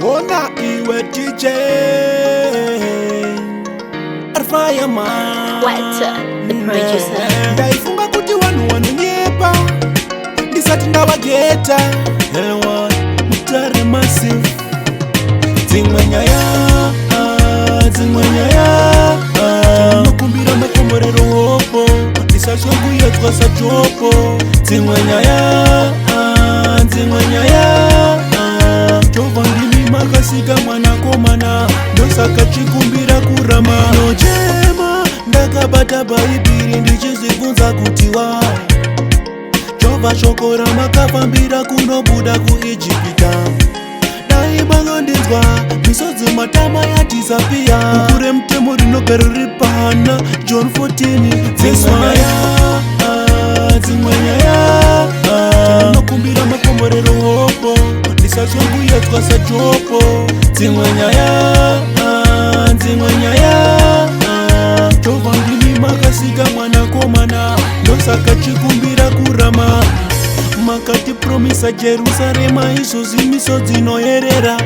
Ona iwe DJ Fireman What? The producer. Ndaifunga kuti wanu wanonyepa ndisati ndawageta Helwan Mutare Massive Dzimwe nyaya Tinokumbira makomborero hopo ndisashonguyedzwa sajopo Dzimwe nyaya Jova ndimi makasika mwanakomana ndosaka chikumbira kurama Nojema ndakabata bhaibhiri ndichizvibvunza kuti why Jova shokora makafambira kunobuda kuIjipita Dai makandinzwa misodzi matama yatisapia Mukure mutemo rinogara riri pana John 14 Dzimwe nyaya Tinokumbira makomborero hopo ndisashonguyedzwa sajopo Dzimwe nyaya Jova ndimi makasika mwanakomana ndosaka chikumbira kurama Makati promisa Jerusarema izvozvi misodzi inoyerera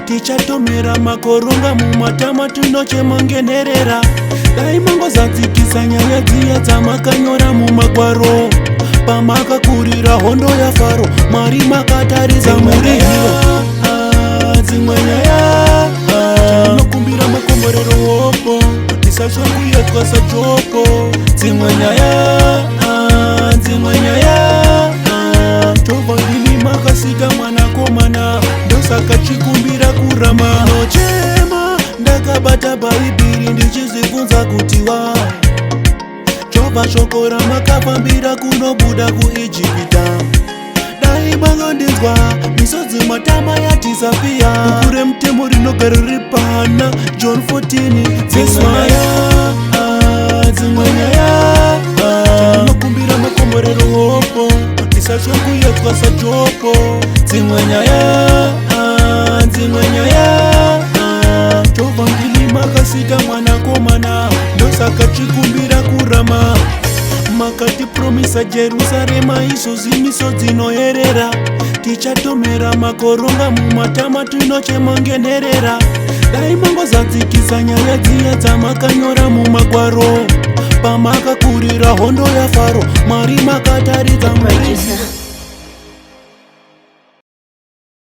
Tichatomera makoronga mumatama tinochemangenerera Dai mangozadzikisa nyaya dziya dzamakanyora mumagwaro Pamakakurira hondo yaFaro Mwari makatarisa muri hiro Dzimwe nyaya Tinokumbira makomborero hopo ndisashonguyedzwa sajopo Dzimwe nyaya Jova ndimi makasika mwanakomana ndosaka chikumbira kurama Nochema ndakabata bhaibhiri ndichizvibvunza kuti why Jova shokora makafambira kunobuda kuIjipita Dai makandinzwa misodzi matama yatisapia Mukure mutemo rinogara riri pana John 14 Dzimwe nyaya Tinokumbira makomborero hopo ndisashonguyedzwa sajopo Dzimwe nyaya Jova ndimi makasika mwanakomana ndosaka chikumbira kurama Makati promisa Jerusarema izvozvi misodzi inoyerera Tichatomera makoronga mumatama tinochemangenerera Dai mangozadzikisa nyaya dziya dzamakanyora mumagwaro Pamakakurira hondo yaFaro Mwari makataridza muri